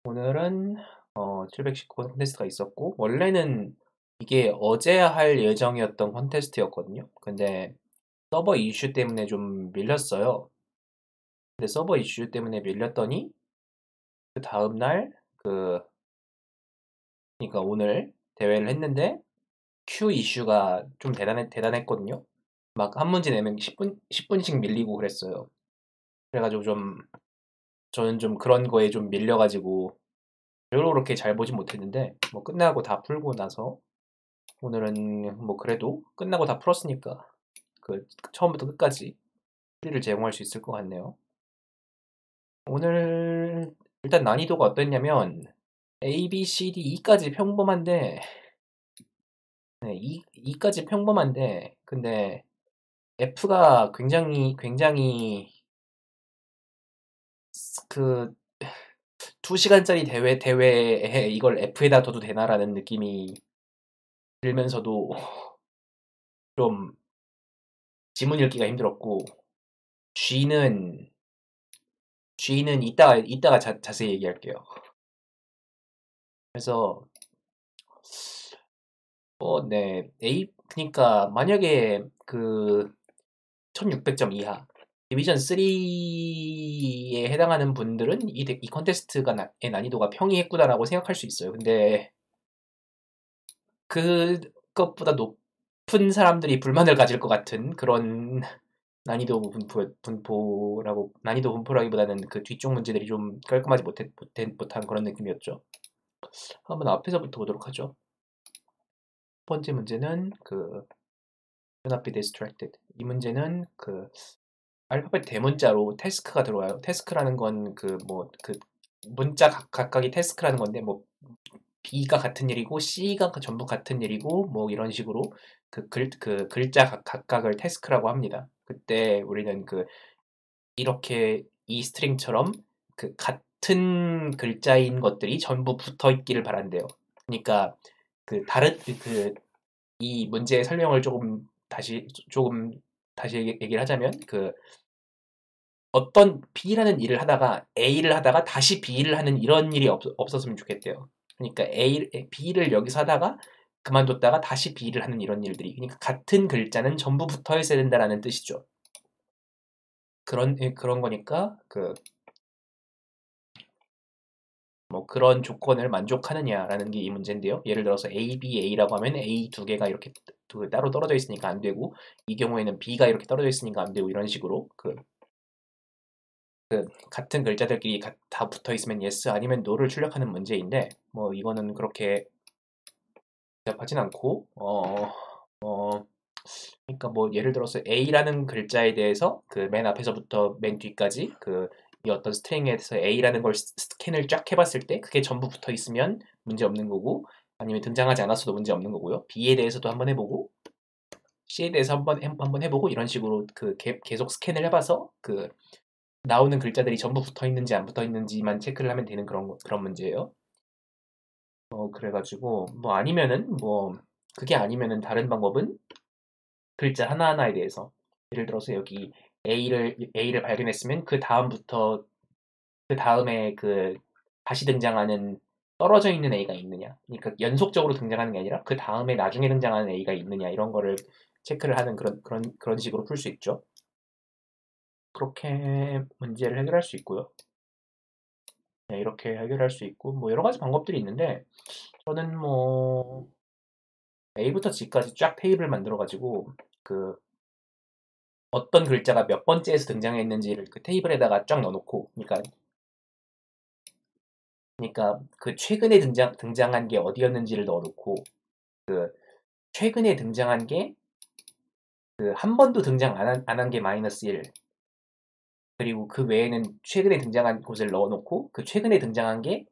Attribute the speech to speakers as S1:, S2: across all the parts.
S1: 오늘은 719번 콘테스트가 있었고, 원래는 이게 어제 할 예정이었던 콘테스트였거든요. 근데 서버 이슈 때문에 좀 밀렸어요. 근데 서버 이슈 때문에 밀렸더니 그 다음날 그러니까 오늘 대회를 했는데 큐 이슈가 좀 대단했거든요. 막 한 문제 내면 10분씩 밀리고 그랬어요. 그래가지고 저는 좀 그런 거에 좀 밀려가지고 별로 그렇게 잘 보진 못했는데, 뭐 끝나고 다 풀고 나서 오늘은 뭐 그래도 끝나고 다 풀었으니까 그 처음부터 끝까지 풀이를 제공할 수 있을 것 같네요. 오늘 일단 난이도가 어땠냐면 A, B, C, D, E까지 평범한데, 네, E까지 평범한데, 근데 F가 굉장히 그 2시간짜리 대회에 이걸 F에다 둬도 되나라는 느낌이 들면서도 좀 지문 읽기가 힘들었고, G는 이따가 자세히 얘기할게요. 그래서 네. 그니까 만약에 그 1600점 이하 디비전 3에 해당하는 분들은 이 컨테스트가 의 난이도가 평이했구나라고 생각할 수 있어요. 근데 그것보다 높은 사람들이 불만을 가질 것 같은 그런 난이도 분포라기보다는 그 뒤쪽 문제들이 좀 깔끔하지 못한 그런 느낌이었죠. 한번 앞에서부터 보도록 하죠. 첫 번째 문제는 Do not be distracted. 이 문제는 알파벳 대문자로 태스크가 들어와요. 태스크라는 건 문자 각각이 태스크라는 건데, 뭐 B가 같은 일이고 C가 전부 같은 일이고, 뭐 이런 식으로 그 글자 각각을 태스크라고 합니다. 그때 우리는 이렇게 이 스트링처럼 같은 글자인 것들이 전부 붙어 있기를 바란대요. 그러니까 이 문제의 설명을 조금 다시 얘기를 하자면, 어떤 B라는 일을 하다가 A를 하다가 다시 B를 하는 이런 일이 없었으면 좋겠대요. 그러니까 B를 여기서 하다가 그만뒀다가 다시 B를 하는 이런 일들이, 그러니까 같은 글자는 전부 붙어 있어야 된다라는 뜻이죠. 그런 거니까 뭐 그런 조건을 만족하느냐라는 게 이 문제인데요. 예를 들어서 A, B, A라고 하면 A 두 개가 이렇게 따로 떨어져 있으니까 안 되고, 이 경우에는 B가 이렇게 떨어져 있으니까 안 되고, 이런 식으로 같은 글자들끼리 다 붙어 있으면 yes 아니면 no를 출력하는 문제인데, 뭐 이거는 그렇게 복잡하진 않고, 그러니까 뭐 예를 들어서 A라는 글자에 대해서 맨 앞에서부터 맨 뒤까지 이 어떤 스트링에서 A라는 걸 스캔을 쫙 해봤을 때 그게 전부 붙어 있으면 문제 없는 거고, 아니면 등장하지 않았어도 문제 없는 거고요. B에 대해서도 한번 해보고 C에 대해서 한번 해보고, 이런 식으로 계속 스캔을 해봐서 나오는 글자들이 전부 붙어 있는지 안 붙어 있는지만 체크를 하면 되는 그런 문제예요. 그래가지고 그게 아니면은 다른 방법은 글자 하나하나에 대해서, 예를 들어서 여기 A를 발견했으면 그 다음에 다시 등장하는 떨어져 있는 A가 있느냐, 그러니까 연속적으로 등장하는 게 아니라 그 다음에 나중에 등장하는 A가 있느냐, 이런 거를 체크를 하는 그런 식으로 풀 수 있죠. 그렇게 문제를 해결할 수 있고요. 네, 이렇게 해결할 수 있고, 뭐 여러 가지 방법들이 있는데, 저는 뭐 A부터 G까지 쫙 테이블 만들어가지고 어떤 글자가 몇 번째에서 등장했는지를 그 테이블에다가 쫙 넣어놓고, 그러니까 최근에 등장한 게 어디였는지를 넣어놓고, 최근에 등장한 게 한 번도 등장 안 한 게 마이너스 1, 그리고 그 외에는 최근에 등장한 곳을 넣어놓고, 최근에 등장한 게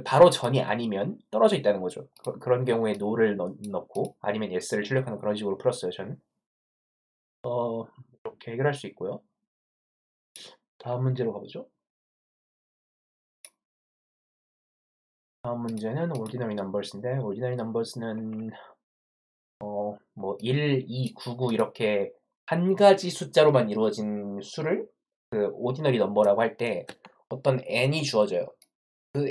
S1: 바로 전이 아니면 떨어져 있다는 거죠. 그런 경우에 no를 넣고 아니면 yes를 출력하는 그런 식으로 풀었어요, 저는. 이렇게 해결할 수 있고요. 다음 문제로 가보죠. 다음 문제는 ordinary numbers인데, ordinary numbers는 뭐 1, 2, 9, 9 이렇게 한 가지 숫자로만 이루어진 수를 ordinary number라고 할 때 어떤 n이 주어져요. 그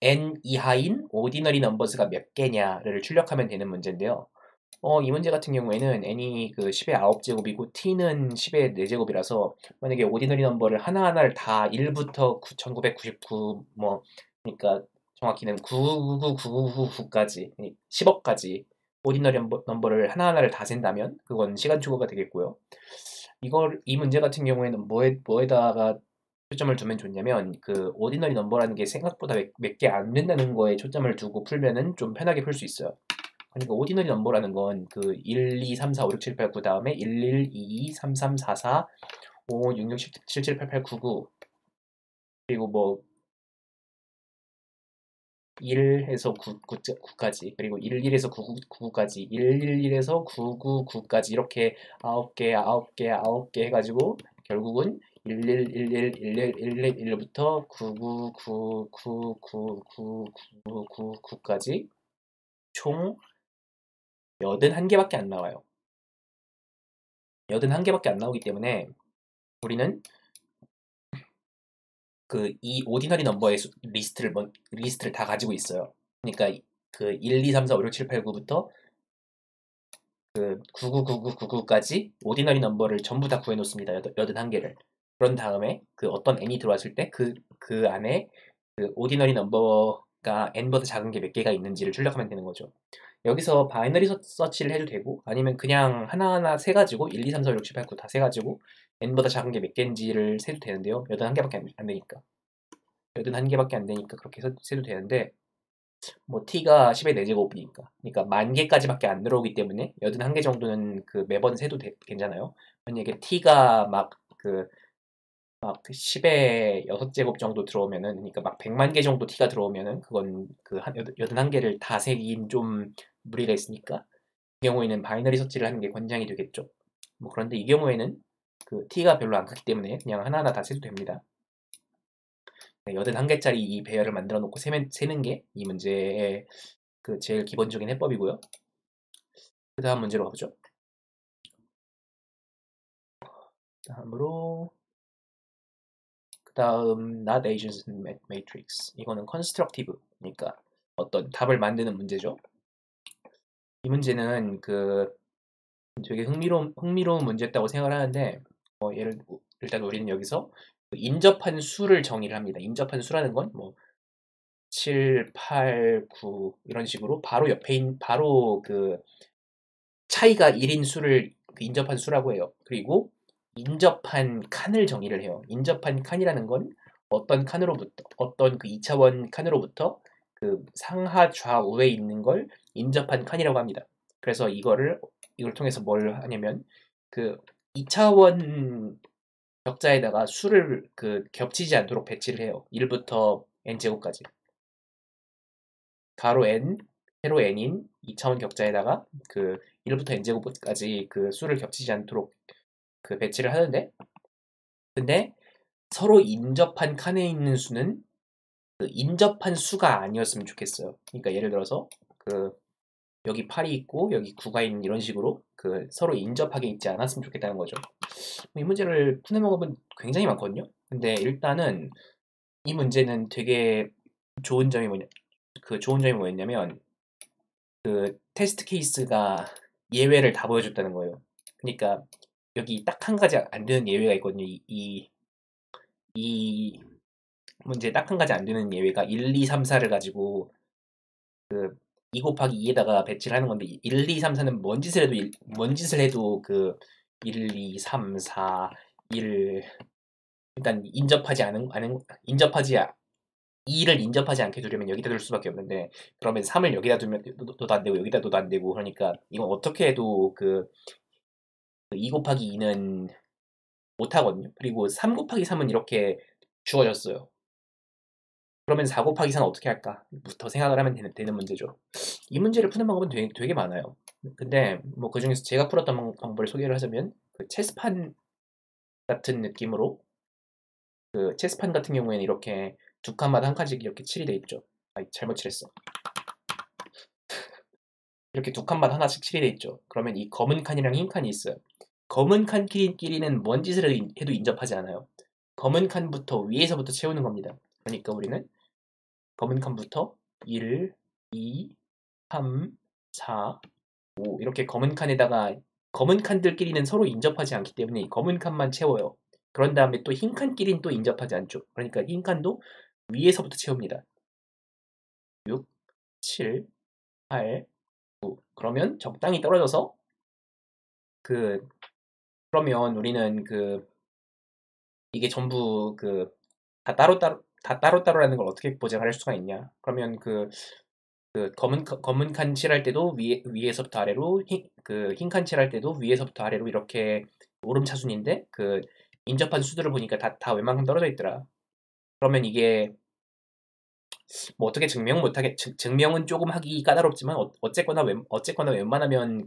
S1: n 이하인 오디너리 넘버스가 몇 개냐를 출력하면 되는 문제인데요. 이 문제 같은 경우에는 n이 그 10의 9제곱이고 t는 10의 4제곱이라서 만약에 오디너리 넘버를 하나하나를 다 1부터 9999 뭐 그러니까 정확히는 9999999까지 10억까지 오디너리 넘버를 하나하나를 다 센다면 그건 시간 초과가 되겠고요. 이 문제 같은 경우에는 뭐에다가 초점을 두면 좋냐면 그 오디너리 넘버라는 게 생각보다 몇 개 안 된다는 거에 초점을 두고 풀면은 좀 편하게 풀 수 있어요. 그러니까 오디너리 넘버라는 건 그 1, 2, 3, 4, 5, 6, 7, 8, 9 다음에 1, 1, 2, 2, 3, 3, 4, 4, 5, 6, 6, 7, 7, 8, 8, 9, 9 그리고 뭐 1에서 9까지 그리고 11에서 999까지 111에서 999까지 이렇게 9개, 9개, 9개 해가지고 결국은 11111111부터 999999999까지 총 81개밖에 안 나와요. 81개밖에 안 나오기 때문에 우리는 그 이 오디너리 넘버의 리스트를 다 가지고 있어요. 그러니까 그 1, 2, 3, 4, 5, 6, 7, 8, 9부터 그 999999까지 오디너리 넘버를 전부 다 구해놓습니다. 81개를. 그런 다음에 그 어떤 n이 들어왔을 때 그 안에 그 오디너리 넘버가 n보다 작은 게 몇 개가 있는지를 출력하면 되는 거죠. 여기서 바이너리 서치를 해도 되고 아니면 그냥 하나하나 세가지고 1, 2, 3, 4, 5, 6, 7, 8, 9 다 세가지고 n보다 작은 게 몇 개인지를 세도 되는데요. 81개밖에 안 되니까. 81개밖에 안 되니까 그렇게 세도 되는데 뭐 t가 10의 4제곱이니까 그러니까 10,000개까지밖에 안 들어오기 때문에 81개 정도는 그 매번 세도 괜찮아요. 만약에 t가 막 10의 6제곱 정도 들어오면은 그러니까 막 100만 개 정도 t가 들어오면은 그건 그 81개를 다 세긴 좀 무리가 있으니까 이 경우에는 바이너리 서치를 하는 게 권장이 되겠죠. 뭐 그런데 이 경우에는 그 t가 별로 안 크기 때문에 그냥 하나하나 다 세도 됩니다. 81개짜리 이 배열을 만들어 놓고 세는 게 이 문제의 그 제일 기본적인 해법이고요. 그 다음 문제로 가보죠. 다음으로 그 다음 not adjacent matrix 이거는 constructive 그러니까 어떤 답을 만드는 문제죠. 이 문제는 그 되게 흥미로운 문제였다고 생각을 하는데 일단 우리는 여기서 그 인접한 수를 정의를 합니다. 인접한 수라는 건 뭐 7, 8, 9 이런 식으로 바로 그 차이가 1인 수를 그 인접한 수라고 해요. 그리고 인접한 칸을 정의를 해요. 인접한 칸이라는 건 어떤 그 2차원 칸으로부터 그 상하 좌우에 있는 걸 인접한 칸이라고 합니다. 그래서 이걸 통해서 뭘 하냐면 그 2차원 격자에다가 수를 그 겹치지 않도록 배치를 해요. 1부터 n제곱까지. 가로 n, 세로 n인 2차원 격자에다가 그 1부터 n제곱까지 그 수를 겹치지 않도록 그 배치를 하는데 근데 서로 인접한 칸에 있는 수는 그 인접한 수가 아니었으면 좋겠어요. 그러니까 예를 들어서 그 여기 8이 있고 여기 9가 있는 이런 식으로 그 서로 인접하게 있지 않았으면 좋겠다는 거죠. 이 문제를 푸는 방법은 굉장히 많거든요. 근데 일단은 이 문제는 되게 좋은 점이 뭐였냐면 그 테스트 케이스가 예외를 다 보여줬다는 거예요. 그러니까 여기 딱 한 가지 안 되는 예외가 있거든요. 이 문제에 딱 한 가지 안 되는 예외가 1, 2, 3, 4를 가지고 그 2 곱하기 2에다가 배치를 하는 건데 1, 2, 3, 4는 뭔 짓을 해도 그 1, 2, 3, 4, 1 일단 인접하지 2를 인접하지 않게 두려면 여기다 둘 수밖에 없는데 그러면 3을 여기다 두면 둬도 안 되고 여기다 둬도 안 되고 그러니까 이건 어떻게 해도 그 2 곱하기 2는 못 하거든요. 그리고 3 곱하기 3은 이렇게 주어졌어요. 그러면 4 곱하기 4는 어떻게 할까?부터 생각을 하면 되는 문제죠. 이 문제를 푸는 방법은 되게 많아요. 근데 뭐 그중에서 제가 풀었던 방법을 소개를 하자면 그 체스판 같은 느낌으로 그 체스판 같은 경우에는 이렇게 두 칸마다 한 칸씩 이렇게 칠이 돼 있죠. 잘못 칠했어. 이렇게 두 칸마다 하나씩 칠이 돼 있죠. 그러면 이 검은 칸이랑 흰 칸이 있어요. 검은 칸끼리는 뭔 짓을 해도 인접하지 않아요. 검은 칸부터 위에서부터 채우는 겁니다. 그러니까 우리는 검은 칸부터 1, 2, 3, 4, 5 이렇게 검은 칸에다가 검은 칸들끼리는 서로 인접하지 않기 때문에 이 검은 칸만 채워요. 그런 다음에 또 흰 칸끼리는 또 인접하지 않죠. 그러니까 흰 칸도 위에서부터 채웁니다. 6, 7, 8, 9 그러면 적당히 떨어져서 그 그러면 우리는 이게 전부 다 따로따로라는 걸 어떻게 보장할 수가 있냐? 그러면 검은 칸 칠할 때도 위에서부터 아래로 흰 칸 칠할 때도 위에서부터 아래로 이렇게 오름차순인데 인접한 수들을 보니까 다 웬만큼 떨어져 있더라. 그러면 이게 뭐 어떻게 증명은 조금 하기 까다롭지만 어쨌거나 웬만하면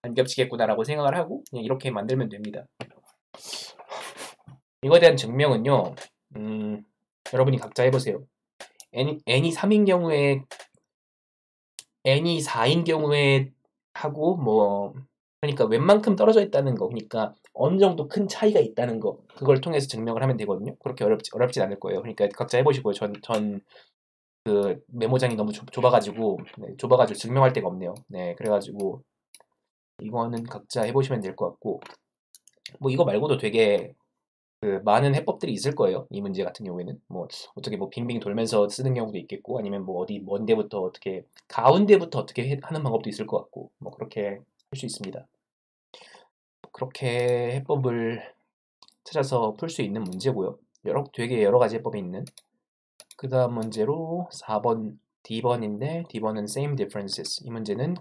S1: 안 겹치겠구나라고 생각을 하고 그냥 이렇게 만들면 됩니다. 이거에 대한 증명은요. 음, 여러분이 각자 해보세요. n이 3인 경우에 n이 4인 경우에 하고 뭐 그러니까 웬만큼 떨어져 있다는 거 그러니까 어느 정도 큰 차이가 있다는 거 그걸 통해서 증명을 하면 되거든요. 그렇게 어렵진 않을 거예요. 그러니까 각자 해보시고요. 전 메모장이 너무 좁아가지고 좁아가지고 증명할 데가 없네요. 네, 그래가지고 이거는 각자 해보시면 될 것 같고 뭐 이거 말고도 되게 많은 해법들이 있을 거예요. 이 문제 같은 경우에는 뭐 어떻게 뭐 빙빙 돌면서 쓰는 경우도 있겠고 아니면 뭐 어디 먼 데부터 어떻게 가운데부터 어떻게 하는 방법도 있을 것 같고 뭐 그렇게 할 수 있습니다. 그렇게 해법을 찾아서 풀 수 있는 문제고요. 되게 여러 가지 해법이 있는 그 다음 문제로 4번 D번인데 D번은 same differences 이 문제는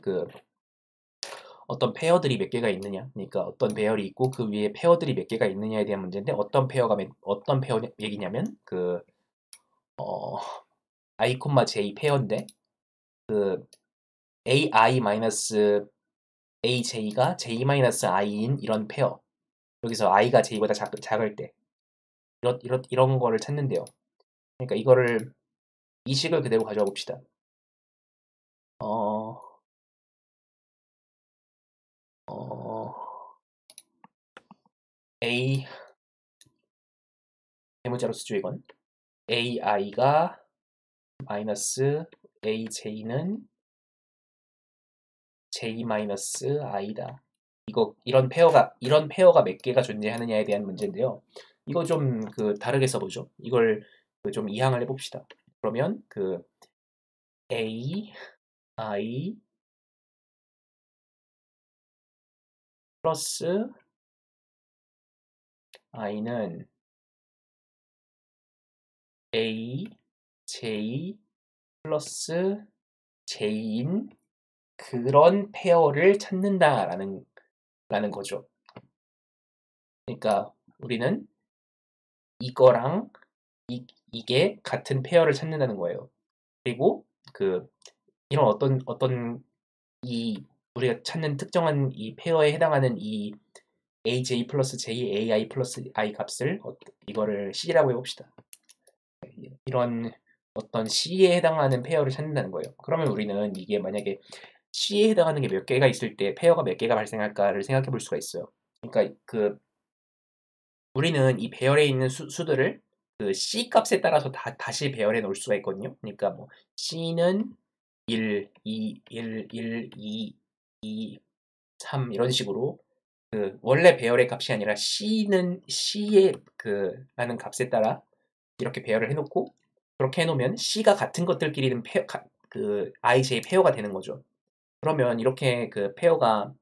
S1: 어떤 페어들이 몇 개가 있느냐 그러니까 어떤 배열이 있고 그 위에 페어들이 몇 개가 있느냐에 대한 문제인데 어떤 페어 얘기냐면 I, J 페어인데 AI-AJ가 J-I인 이런 페어 여기서 I가 J보다 작을 때 이런 거를 찾는데요. 그러니까 이 식을 그대로 가져와 봅시다. 어, 어, A 대문자로 쓰죠 이건. AI가 마이너스 AJ는 J-I다. 이런 페어가 몇 개가 존재하느냐에 대한 문제인데요. 이거 좀 다르게 써보죠. 이걸 좀 이항을 해봅시다. 그러면 A, I 플러스 I는 A, J 플러스 J인 그런 페어를 찾는다라는 거죠. 그러니까 우리는 이거랑 이게 같은 페어를 찾는다는 거예요. 그리고 이런 어떤 우리가 찾는 특정한 이 페어에 해당하는 이 AJ 플러스 J, AI 플러스 I 값을 이거를 C라고 해봅시다. 이런 어떤 C에 해당하는 페어를 찾는다는 거예요. 그러면 우리는 이게 만약에 C에 해당하는 게 몇 개가 있을 때 페어가 몇 개가 발생할까를 생각해 볼 수가 있어요. 그러니까 우리는 이 배열에 있는 수들을 C 값에 따라서 다시 배열해 놓을 수가 있거든요. 그러니까 뭐 C는 1, 2, 1, 1, 2, 2, 3 이런 식으로 원래 배열의 값이 아니라 C의 라는 값에 따라 이렇게 배열을 해놓고 그렇게 해놓으면 C가 같은 것들끼리는 IJ 페어가 되는 거죠. 그러면 이렇게 페어가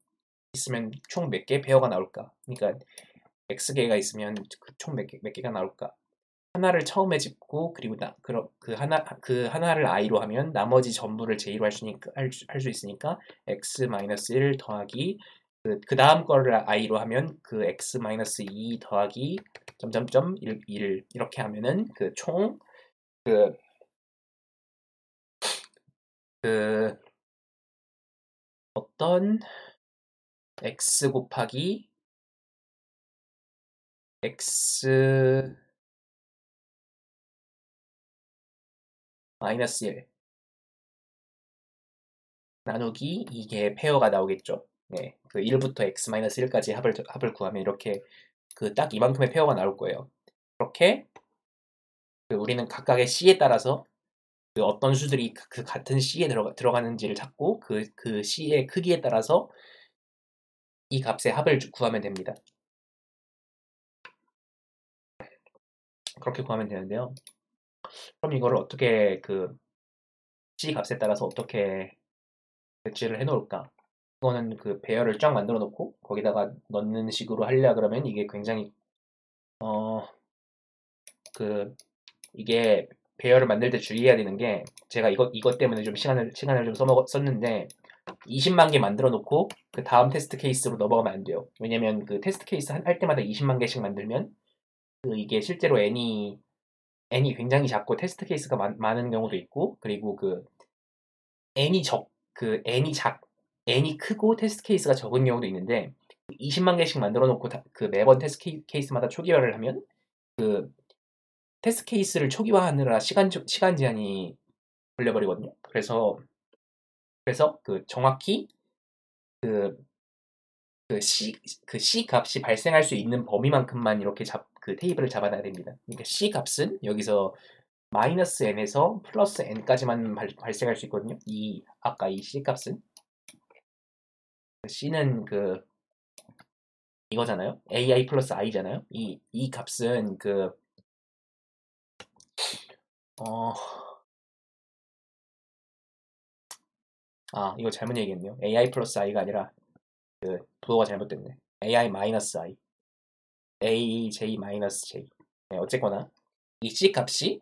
S1: 있으면 총 몇 개 페어가 나올까? 그러니까 X개가 있으면 총 몇 개가 나올까? 하나를 처음에 집고 그리고 그 하나를 i로 하면 나머지 전부를 j로 할 수 있으니까 x-1 더하기 그 다음 거를 i로 하면 x-2 더하기 점점점 1 이렇게 하면은 총 어떤 x 곱하기 x 마이너스 1 나누기 이게 페어가 나오겠죠. 네, 1부터 x-1까지 합을 구하면 이렇게 딱 이만큼의 페어가 나올 거예요. 그렇게 우리는 각각의 C에 따라서 그 어떤 수들이 그 같은 C에 들어가는지를 찾고 그 C의 크기에 따라서 이 값의 합을 구하면 됩니다. 그렇게 구하면 되는데요. 그럼 이거를 어떻게 C 값에 따라서 어떻게 배치를 해놓을까? 그거는 배열을 쫙 만들어 놓고 거기다가 넣는 식으로 하려 그러면 이게 굉장히 어 이게 배열을 만들 때 주의해야 되는 게 제가 이것 때문에 좀 시간을 좀 썼는데 20만 개 만들어 놓고 그 다음 테스트 케이스로 넘어가면 안 돼요. 왜냐면 그 테스트 케이스 할 때마다 20만 개씩 만들면 이게 실제로 n이 굉장히 작고 테스트 케이스가 많은 경우도 있고 그리고 n이 적 n이 n이 크고 테스트 케이스가 적은 경우도 있는데 20만 개씩 만들어 놓고 매번 테스트 케이스마다 초기화를 하면 테스트 케이스를 초기화하느라 시간 제한이 걸려버리거든요. 그래서 정확히 그, C 값이 발생할 수 있는 범위만큼만 이렇게 테이블을 잡아놔야 됩니다. 그러니까 C 값은 여기서 마이너스 n에서 플러스 n까지만 발생할 수 있거든요. 아까 이 C 값은 C는 이거잖아요. AI 플러스 I잖아요. 이 값은 어, 이거 잘못 얘기했네요. AI 플러스 I가 아니라 부호가 잘못됐네. AI 마이너스 I. AJ 마이너스 J. 네, 어쨌거나 이 C 값이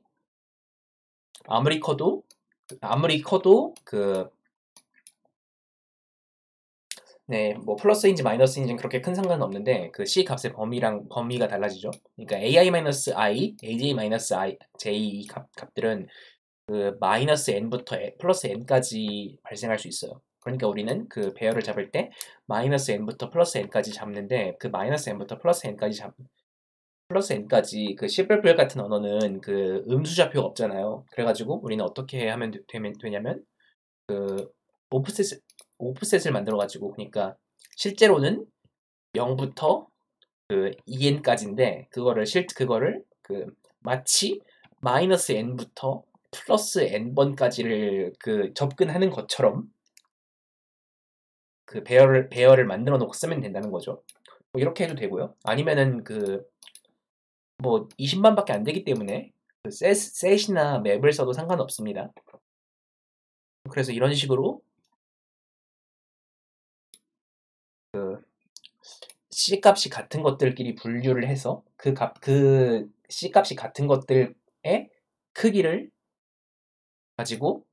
S1: 아무리 커도 네, 뭐 플러스인지 마이너스인지는 그렇게 큰 상관은 없는데 C 값의 범위가 달라지죠. 그러니까 AI-I, AJ-I, J 값들은 마이너스 n부터 플러스 n까지 발생할 수 있어요. 그러니까 우리는 배열을 잡을 때 마이너스 n부터 플러스 n까지 잡는데 마이너스 n부터 플러스 n까지 C++ 같은 언어는 음수좌표가 없잖아요. 그래가지고 우리는 어떻게 하면 되냐면 오프셋 오프셋을 만들어가지고 그러니까 실제로는 0부터 2n까지인데 그거를 마치 마이너스 n부터 플러스 n번까지를 접근하는 것처럼 배열을 만들어 놓고 쓰면 된다는 거죠. 뭐 이렇게 해도 되고요. 아니면은 뭐 20만밖에 안 되기 때문에 셋이나 맵을 써도 상관없습니다. 그래서 이런 식으로 C 값이 같은 것들끼리 분류를 해서 그 C 값이 같은 것들의 크기를 가지고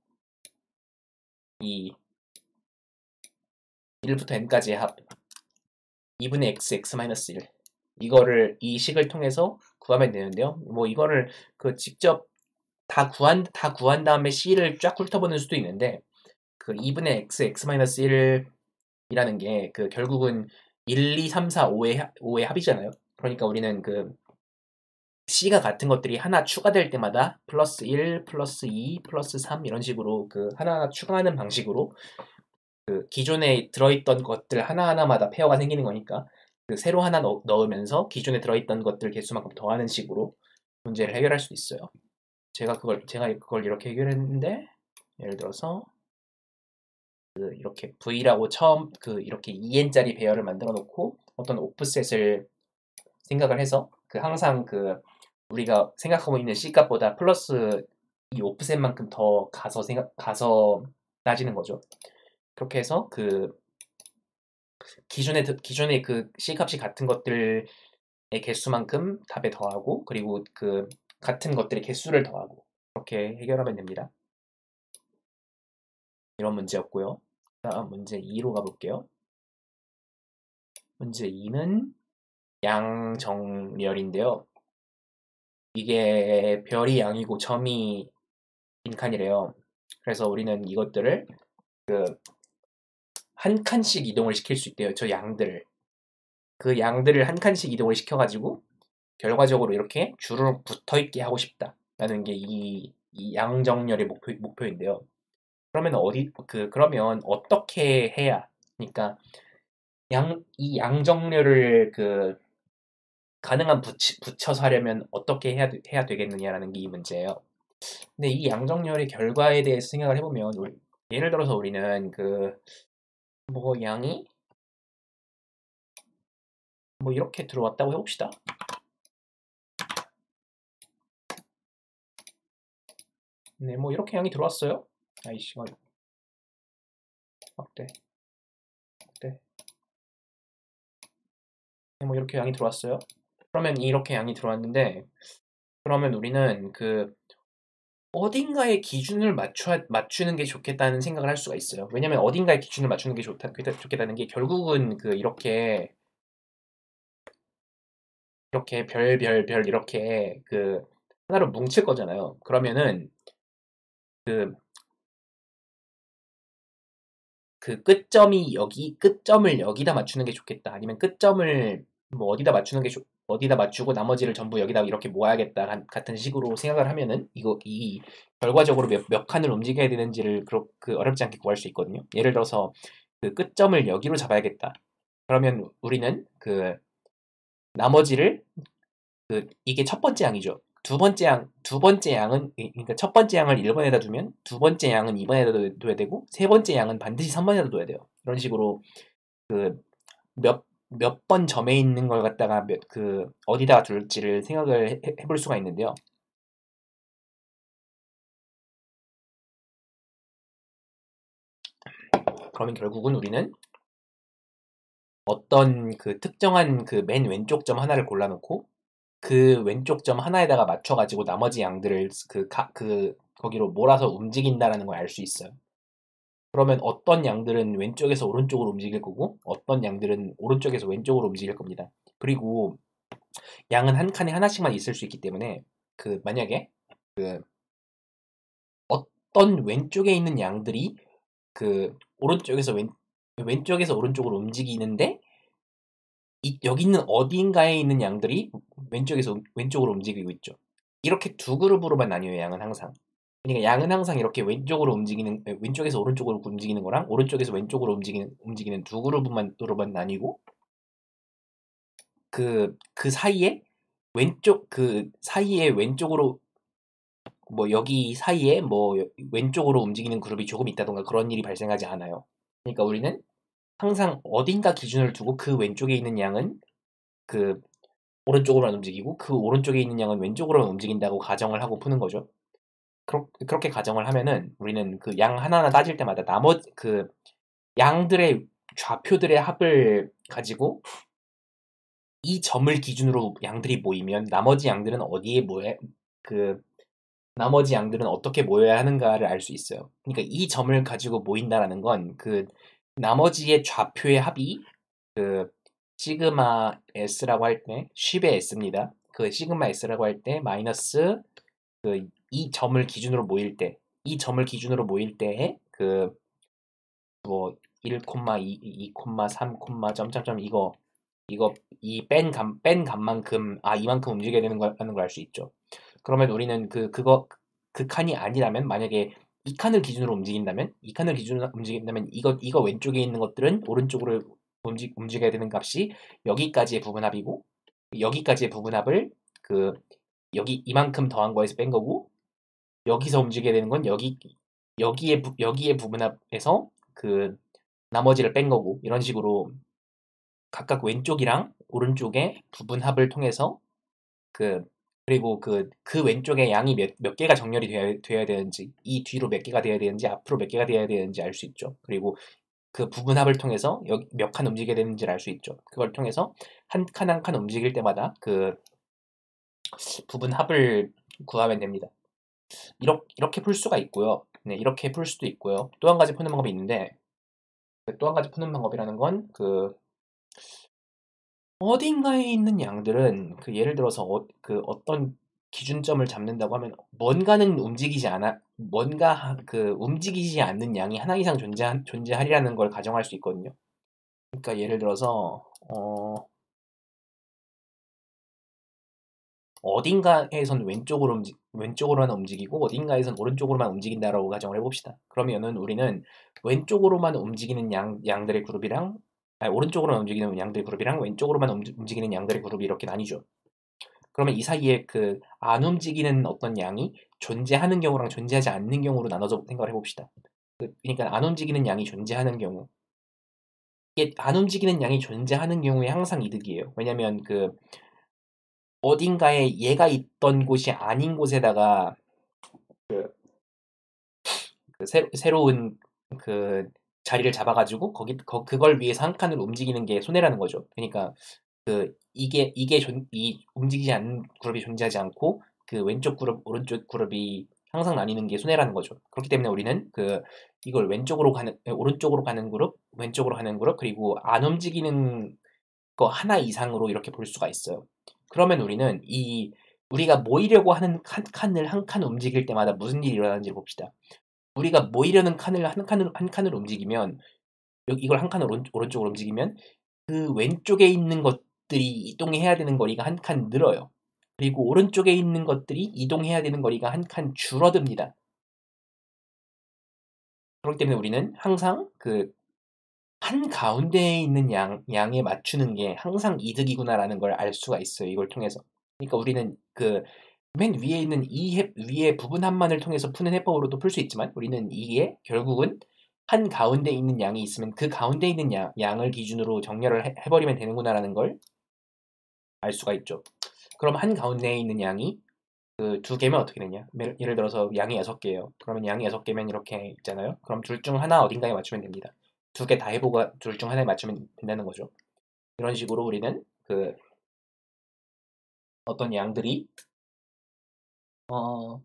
S1: 이 1부터 n까지의 합 2분의 x-1 이 식을 통해서 구하면 되는데요. 뭐 이거를 직접 다 구한 다음에 C를 쫙 훑어보는 수도 있는데 2분의 x-1이라는 게 결국은 1, 2, 3, 4, 5의 합이잖아요. 그러니까 우리는 C가 같은 것들이 하나 추가될 때마다 플러스 1, 플러스 2, 플러스 3 이런 식으로 하나하나 추가하는 방식으로 기존에 들어있던 것들 하나하나마다 페어가 생기는 거니까 새로 하나 넣으면서 기존에 들어있던 것들 개수만큼 더하는 식으로 문제를 해결할 수 있어요. 제가 그걸 이렇게 해결했는데 예를 들어서 이렇게 V라고 처음 이렇게 2n짜리 배열을 만들어 놓고 어떤 오프셋을 생각을 해서 항상 우리가 생각하고 있는 C 값보다 플러스 이 오프셋만큼 더 가서 따지는 거죠. 그렇게 해서 기존에 C 값이 같은 것들의 개수만큼 답에 더하고 그리고 같은 것들의 개수를 더하고 그렇게 해결하면 됩니다. 이런 문제였고요. 다음 문제 2로 가볼게요. 문제 2는 양정렬인데요. 이게 별이 양이고 점이 빈칸이래요. 그래서 우리는 이것들을 한 칸씩 이동을 시킬 수 있대요. 저 양들을. 그 양들을 한 칸씩 이동을 시켜가지고 결과적으로 이렇게 주르륵 붙어있게 하고 싶다라는 게 이 양정렬의 목표인데요. 그러면 그러면 어떻게 해야? 그러니까 이 양정렬을 가능한 붙여서 하려면 어떻게 해야 되겠느냐라는 게 이 문제예요. 근데 이 양정렬의 결과에 대해서 생각을 해보면 예를 들어서 우리는 그 뭐 양이 뭐 이렇게 들어왔다고 해봅시다. 네, 뭐 이렇게 양이 들어왔어요. 아이씨, 막대, 막대. 네, 뭐 이렇게 양이 들어왔어요. 그러면 이렇게 양이 들어왔는데, 그러면 우리는 그 어딘가의 기준을 맞추는 게 좋겠다는 생각을 할 수가 있어요. 왜냐면 어딘가의 기준을 맞추는 게 좋겠다는 게 결국은 그 이렇게 별 이렇게 그 하나로 뭉칠 거잖아요. 그러면은 그, 그 끝점을 여기다 맞추는 게 좋겠다. 아니면 끝점을 뭐 어디다 맞추고 나머지를 전부 여기다 이렇게 모아야겠다. 같은 식으로 생각을 하면은 이 결과적으로 몇 칸을 움직여야 되는지를 그 어렵지 않게 구할 수 있거든요. 예를 들어서 그 끝점을 여기로 잡아야겠다. 그러면 우리는 그 나머지를 이게 첫 번째 양이죠. 두 번째 양은, 그러니까 첫 번째 양을 1번에다 두면, 두 번째 양은 2번에다 둬야 되고, 세 번째 양은 반드시 3번에다 둬야 돼요. 이런 식으로, 그, 몇 번 점에 있는 걸 갖다가 어디다가 둘지를 생각을 해볼 수가 있는데요. 그러면 결국은 우리는 어떤 그 특정한 그 맨 왼쪽 점 하나를 골라놓고, 그 왼쪽 점 하나에다가 맞춰가지고 나머지 양들을 거기로 몰아서 움직인다라는 걸 알 수 있어요. 그러면 어떤 양들은 왼쪽에서 오른쪽으로 움직일 거고 어떤 양들은 오른쪽에서 왼쪽으로 움직일 겁니다. 그리고 양은 한 칸에 하나씩만 있을 수 있기 때문에 만약에 어떤 왼쪽에 있는 양들이 왼쪽에서 오른쪽으로 움직이는데 여기 있는 어딘가에 있는 양들이 왼쪽에서 왼쪽으로 움직이고 있죠. 이렇게 두 그룹으로만 나뉘어요, 양은 항상. 그러니까 양은 항상 이렇게 왼쪽에서 오른쪽으로 움직이는 거랑 오른쪽에서 왼쪽으로 움직이는 두 그룹으로만 나뉘고 그 사이에 왼쪽으로 뭐 여기 사이에 뭐 왼쪽으로 움직이는 그룹이 조금 있다던가 그런 일이 발생하지 않아요. 그러니까 우리는 항상 어딘가 기준을 두고 그 왼쪽에 있는 양은 그 오른쪽으로만 움직이고 그 오른쪽에 있는 양은 왼쪽으로만 움직인다고 가정을 하고 푸는 거죠. 그렇게 가정을 하면은 우리는 그 양 하나하나 따질 때마다 나머지 양들의 좌표들의 합을 가지고 이 점을 기준으로 양들이 모이면 그 나머지 양들은 어떻게 모여야 하는가를 알 수 있어요. 그러니까 이 점을 가지고 모인다라는 건 나머지의 좌표의 합이 그 시그마 s라고 할 때, 10의 s입니다. 그 시그마 s라고 할 때 마이너스 이 점을 기준으로 모일 때, 이 점을 기준으로 모일 때에 뭐 1, 2, 3, 점점점 뺀 값만큼 이만큼 움직여야 되는 거라는 걸 알 수 있죠. 그러면 우리는 그 칸이 아니라면 만약에 이 칸을 기준으로 움직인다면 이거 왼쪽에 있는 것들은 오른쪽으로 움직여야 되는 값이 여기까지의 부분합이고 여기까지의 부분합을 여기 이만큼 더한 거에서 뺀 거고 여기서 움직여야 되는 건 여기에 부분합에서 나머지를 뺀 거고 이런 식으로 각각 왼쪽이랑 오른쪽의 부분합을 통해서 그 그리고 그 왼쪽에 양이 몇 개가 정렬이 돼야 되는지 이 뒤로 몇 개가 돼야 되는지 앞으로 몇 개가 돼야 되는지 알 수 있죠. 그리고 그 부분합을 통해서 몇 칸 움직여야 되는지를 알 수 있죠. 그걸 통해서 한 칸 한 칸 움직일 때마다 그 부분합을 구하면 됩니다. 이렇게 풀 수가 있고요. 네, 이렇게 풀 수도 있고요. 또 한 가지 푸는 방법이 있는데 또 한 가지 푸는 방법이라는 건 어딘가에 있는 양들은 예를 들어서 어떤 기준점을 잡는다고 하면 움직이지 않는 양이 하나 이상 존재하리라는 걸 가정할 수 있거든요. 그러니까 예를 들어서 어딘가에선 왼쪽으로만 움직이고 어딘가에선 오른쪽으로만 움직인다라고 가정을 해봅시다. 그러면은 우리는 왼쪽으로만 움직이는 양들의 그룹이랑 오른쪽으로만 움직이는 양들의 그룹이랑 왼쪽으로만 움직이는 양들의 그룹이 이렇게 나뉘죠. 그러면 이 사이에 그 안 움직이는 어떤 양이 존재하는 경우랑 존재하지 않는 경우로 나눠서 생각을 해봅시다. 그러니까 안 움직이는 양이 존재하는 경우, 이게 안 움직이는 양이 존재하는 경우에 항상 이득이에요. 왜냐면 그 어딘가에 얘가 있던 곳이 아닌 곳에다가 그 새로운 그 자리를 잡아가지고 그걸 위해서 한 칸을 움직이는 게 손해라는 거죠. 그러니까 이 움직이지 않는 그룹이 존재하지 않고 그 왼쪽 그룹, 오른쪽 그룹이 항상 나뉘는 게 손해라는 거죠. 그렇기 때문에 우리는 이걸 오른쪽으로 가는 그룹, 왼쪽으로 가는 그룹, 그리고 안 움직이는 거 하나 이상으로 이렇게 볼 수가 있어요. 그러면 우리는 우리가 모이려고 하는 칸을 한 칸 움직일 때마다 무슨 일이 일어나는지를 봅시다. 우리가 모이려는 칸을 한 칸을 움직이면, 이걸 한 칸을 오른쪽으로 움직이면 그 왼쪽에 있는 것들이 이동해야 되는 거리가 한 칸 늘어요. 그리고 오른쪽에 있는 것들이 이동해야 되는 거리가 한 칸 줄어듭니다. 그렇기 때문에 우리는 항상 한 가운데에 있는 양에 맞추는 게 항상 이득이구나라는 걸 알 수가 있어요. 이걸 통해서. 그러니까 우리는 맨 위에 있는 위의 부분 합만을 통해서 푸는 해법으로도 풀 수 있지만, 우리는 이게 결국은 한 가운데 있는 양이 있으면 그 가운데 있는 양을 기준으로 정렬을 해버리면 되는구나라는 걸 알 수가 있죠. 그럼 한 가운데에 있는 양이 두 개면 어떻게 되냐? 예를 들어서 양이 6개예요. 그러면 양이 6개면 이렇게 있잖아요. 그럼 둘 중 하나 어딘가에 맞추면 됩니다. 두 개 다 해보고 둘 중 하나에 맞추면 된다는 거죠. 이런 식으로 우리는 어떤 양들이 어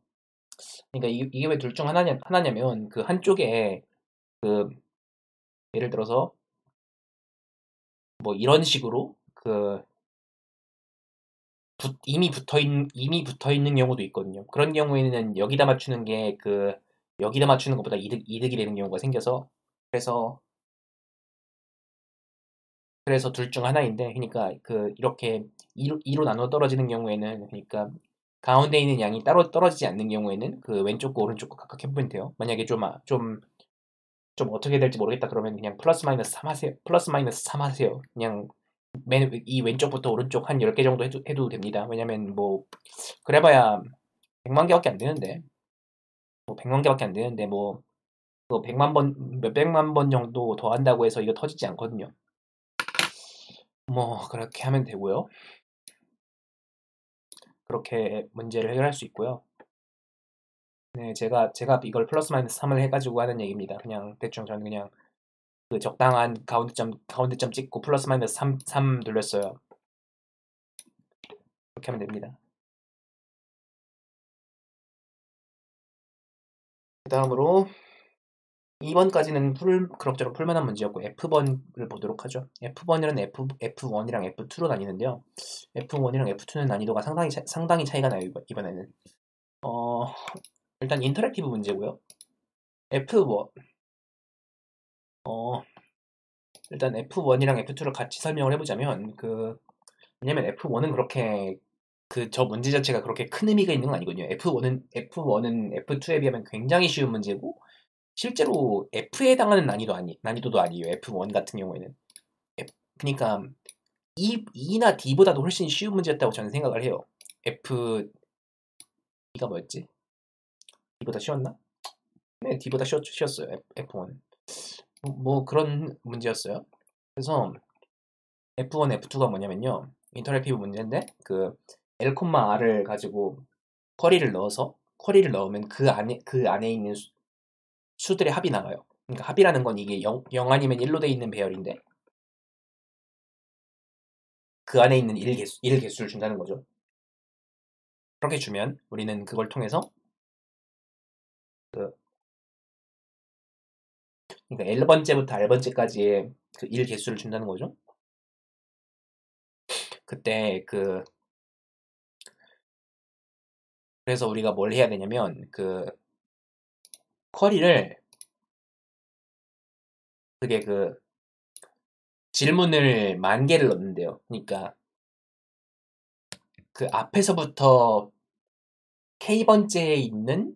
S1: 그러니까 이게 왜 둘 중 하나냐면 그 한쪽에 그 예를 들어서 뭐 이런 식으로 이미 붙어 있는 경우도 있거든요. 그런 경우에는 여기다 맞추는 것보다 이득이 되는 경우가 생겨서, 그래서 둘 중 하나인데, 그러니까 이렇게 2로 나눠 떨어지는 경우에는, 그러니까 가운데 있는 양이 따로 떨어지지 않는 경우에는 왼쪽과 오른쪽과 각각 해보면 돼요. 만약에 좀 어떻게 될지 모르겠다 그러면 그냥 플러스 마이너스 3 하세요. 플러스 마이너스 3 하세요. 그냥 이 왼쪽부터 오른쪽 한 10개 정도 해도 됩니다. 왜냐면 뭐 그래봐야 100만 개밖에 안 되는데, 뭐 100만 개밖에 안 되는데, 뭐 100만 번, 몇백만 번 정도 더 한다고 해서 이거 터지지 않거든요. 뭐 그렇게 하면 되고요. 그렇게 문제를 해결할 수 있고요. 네, 제가 이걸 플러스 마이너스 3을 해가지고 하는 얘기입니다. 그냥 대충 저는 그냥 적당한 가운데점 찍고 플러스 마이너스 3 돌렸어요. 그렇게 하면 됩니다. 그 다음으로 2번까지는 그럭저럭 풀만한 문제였고, F번을 보도록 하죠. F번은 F1이랑 F2로 나뉘는데요. F1이랑 F2는 난이도가 상당히 차이가 나요, 이번에는. 일단 인터랙티브 문제고요. F1, 일단 F1이랑 F2를 같이 설명을 해보자면, 왜냐면 F1은 그렇게, 저 문제 자체가 그렇게 큰 의미가 있는 건 아니거든요. F1은 F2에 비하면 굉장히 쉬운 문제고, 실제로 F에 해당하는 난이도도 아니에요. F1 같은 경우에는. 그러니까 E나 D보다도 훨씬 쉬운 문제였다고 저는 생각을 해요. D가 뭐였지? D보다 쉬웠나? 네, D보다 쉬웠어요. F1. 뭐 그런 문제였어요. 그래서 F1, F2가 뭐냐면요. 인터랙티브 문제인데 L, R을 가지고 쿼리를 넣으면 그 안에 있는 수들의 합이 나와요. 그러니까 합이라는 건 이게 0 아니면 1로 돼 있는 배열인데 그 안에 있는 1 개수를 준다는 거죠. 그렇게 주면 우리는 그걸 통해서 그러니까 L번째부터 R번째까지의 1 개수를 준다는 거죠. 그때 그래서 우리가 뭘 해야 되냐면 쿼리를 그게 질문을 10,000개를 넣는데요. 그러니까 앞에서부터 K번째에 있는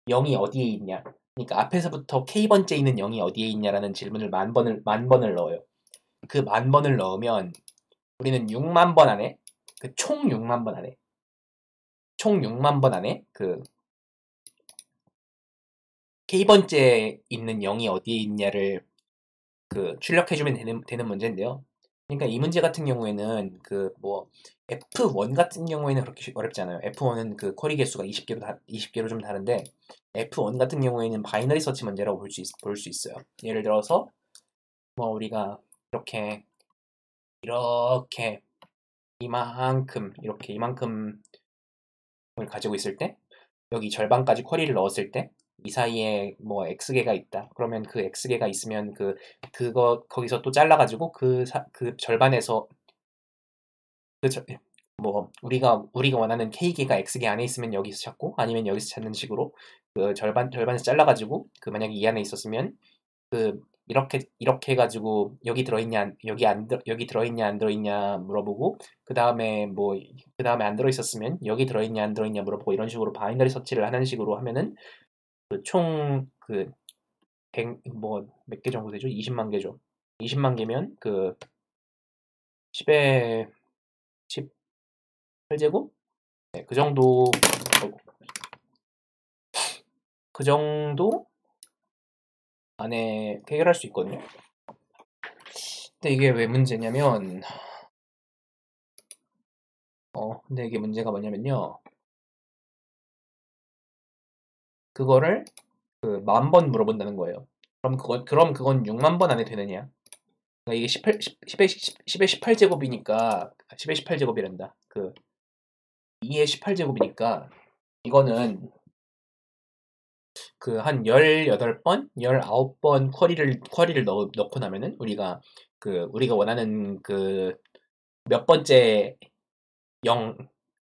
S1: 0이 어디에 있냐. 그러니까 앞에서부터 K번째에 있는 0이 어디에 있냐라는 질문을 만 번을 넣어요. 그 10,000번을 넣으면 우리는 6만 번 안에 그 총 6만 번 안에 총 6만 번 안에 그 K번째 있는 0이 어디에 있냐를 그 출력해주면 되는 문제인데요. 그러니까 이 문제 같은 경우에는 그 뭐 F1 같은 경우에는 그렇게 어렵지 않아요. F1은 그 쿼리 개수가 20개로 좀 다른데 F1 같은 경우에는 바이너리 서치 문제라고 볼 수 있어요. 예를 들어서 뭐 우리가 이렇게 이만큼을 가지고 있을 때 여기 절반까지 쿼리를 넣었을 때 이 사이에 뭐 x개가 있다. 그러면 그 x개가 있으면 그거 거기서 또 잘라가지고 그 절반에서 뭐 우리가 원하는 k개가 x개 안에 있으면 여기서 찾고 아니면 여기서 찾는 식으로 그 절반에서 잘라가지고 그 만약에 이 안에 있었으면 그 이렇게 해가지고 여기 들어있냐 안 들어있냐 물어보고 그 다음에 안 들어있었으면 여기 들어있냐 안 들어있냐 물어보고 이런 식으로 바이너리 서치를 하는 식으로 하면은 그 총 그 100 뭐 몇 개 정도 되죠? 20만 개죠. 20만 개면 그 10의 18제곱? 네, 그 정도 안에 해결할 수 있거든요. 근데 이게 왜 문제냐면 근데 이게 문제가 뭐냐면요. 그거를 그 10,000번 물어본다는 거예요. 그럼 그건 6만 번 안에 되느냐? 그러니까 이게 10의 18제곱이니까 10의 18제곱이란다. 그 2의 18제곱이니까 이거는 그 한 18번, 19번 쿼리를 넣고 나면은 우리가 원하는 그 몇 번째 0,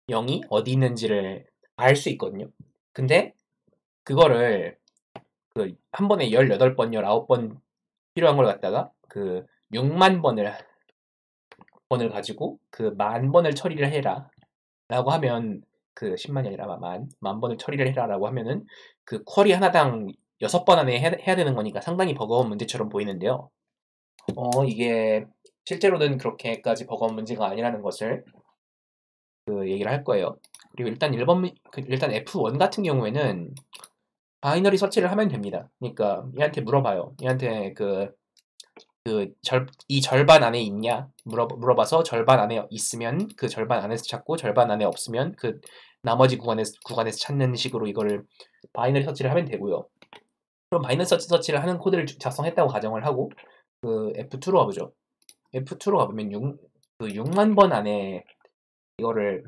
S1: 0이 어디 있는지를 알 수 있거든요. 근데 그거를 그 한 번에 18번, 19번 필요한 걸 갖다가 그 6만 번을 가지고 그 10,000번을 처리를 해라 라고 하면 그 10만이 아니라 만 번을 처리를 해라 라고 하면은 그 쿼리 하나당 6번 안에 해야 되는 거니까 상당히 버거운 문제처럼 보이는데요. 이게 실제로는 그렇게까지 버거운 문제가 아니라는 것을 그 얘기를 할 거예요. 그리고 일단 F1 같은 경우에는 바이너리 서치를 하면 됩니다. 그러니까 얘한테 물어봐요. 얘한테 이 절반 안에 있냐? 물어봐서 절반 안에 있으면 그 절반 안에서 찾고 절반 안에 없으면 그 나머지 구간에서 찾는 식으로 이거를 바이너리 서치를 하면 되고요. 그럼 바이너리 서치를 하는 코드를 작성했다고 가정을 하고 그 F2로 가보죠. F2로 가보면 6만 번 안에 이거를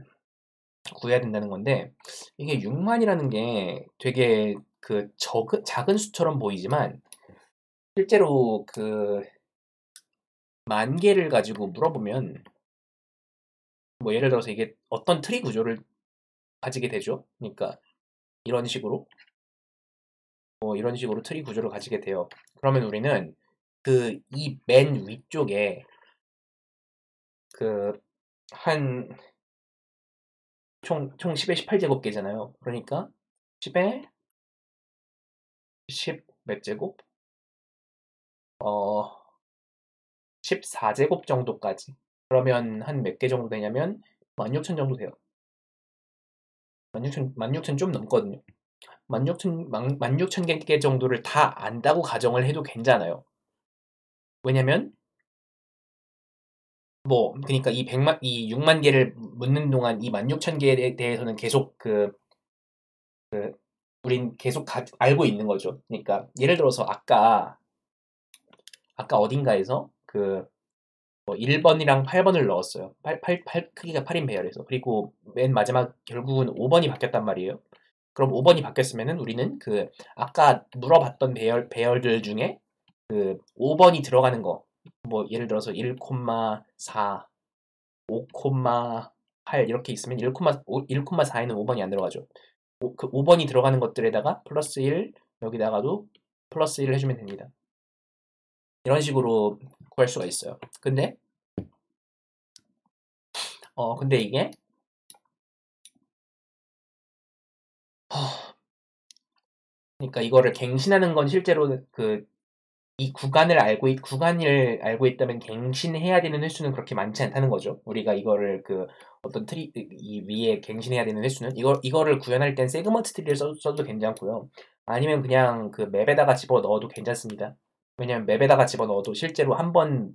S1: 구해야 된다는 건데 이게 6만이라는 게 되게 그 작은 수처럼 보이지만 실제로 그 10,000개를 가지고 물어보면 뭐 예를 들어서 이게 어떤 트리 구조를 가지게 되죠. 그러니까 이런 식으로 이런 식으로 트리 구조를 가지게 돼요. 그러면 우리는 그 이 맨 위쪽에 그 한 총 10의 18제곱개잖아요. 그러니까 10의 10 몇 제곱? 어 14제곱 정도까지. 그러면 한 몇 개 정도 되냐면 16,000 정도 돼요. 16,000좀 넘거든요. 16,000개 정도를 다 안다고 가정을 해도 괜찮아요. 왜냐면 그러니까 이 6만 개를 묻는 동안 이 16,000개에 대해서는 계속 우린 계속 알고 있는 거죠. 그러니까 예를 들어서 아까 어딘가에서 1번이랑 8번을 넣었어요. 크기가 8인 배열에서. 그리고 맨 마지막 결국은 5번이 바뀌었단 말이에요. 그럼 5번이 바뀌었으면은 우리는 아까 물어봤던 배열들 중에 5번이 들어가는 거, 뭐 예를 들어서 1,4, 5,8 이렇게 있으면 1,4에는 5번이 안 들어가죠. 그 5번이 들어가는 것들에다가 플러스 1 여기다가도 플러스 1을 해주면 됩니다. 이런 식으로 구할 수가 있어요. 근데 이게 그러니까 이거를 갱신하는 건 실제로 이 구간을 알고 있다면 갱신해야 되는 횟수는 그렇게 많지 않다는 거죠. 우리가 이거를 그 어떤 트리 이 위에 갱신해야 되는 횟수는 이거를 구현할 땐 세그먼트 트리를 써도 괜찮고요. 아니면 그냥 그 맵에다가 집어 넣어도 괜찮습니다. 왜냐면 맵에다가 집어 넣어도 실제로 한 번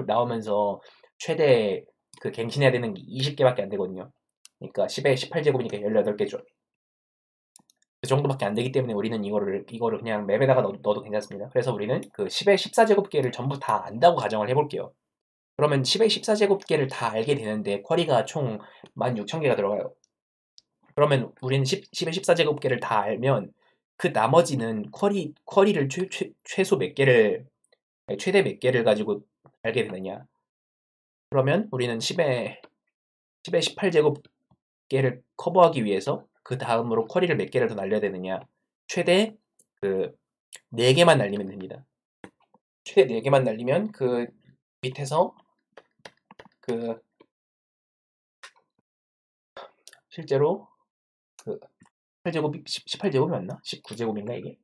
S1: 나오면서 최대 그 갱신해야 되는 게 20개밖에 안 되거든요. 그러니까 10에 18제곱이니까 18개죠. 그 정도밖에 안 되기 때문에 우리는 이거를 그냥 맵에다가 넣어도 괜찮습니다. 그래서 우리는 그 10의 14제곱계를 전부 다 안다고 가정을 해볼게요. 그러면 10의 14제곱계를 다 알게 되는데 쿼리가 총 16,000개가 들어가요. 그러면 우리는 10의 14제곱계를 다 알면 그 나머지는 쿼리를 최소 몇 개를, 아니, 최대 몇 개를 가지고 알게 되느냐. 그러면 우리는 10의 18제곱계를 커버하기 위해서 그 다음으로 쿼리를 몇 개를 더 날려야 되느냐. 최대 그 4개만 날리면 됩니다. 최대 4개만 날리면 그 밑에서 그 실제로 그 18제곱이 18제곱이 맞나? 19제곱인가 이게?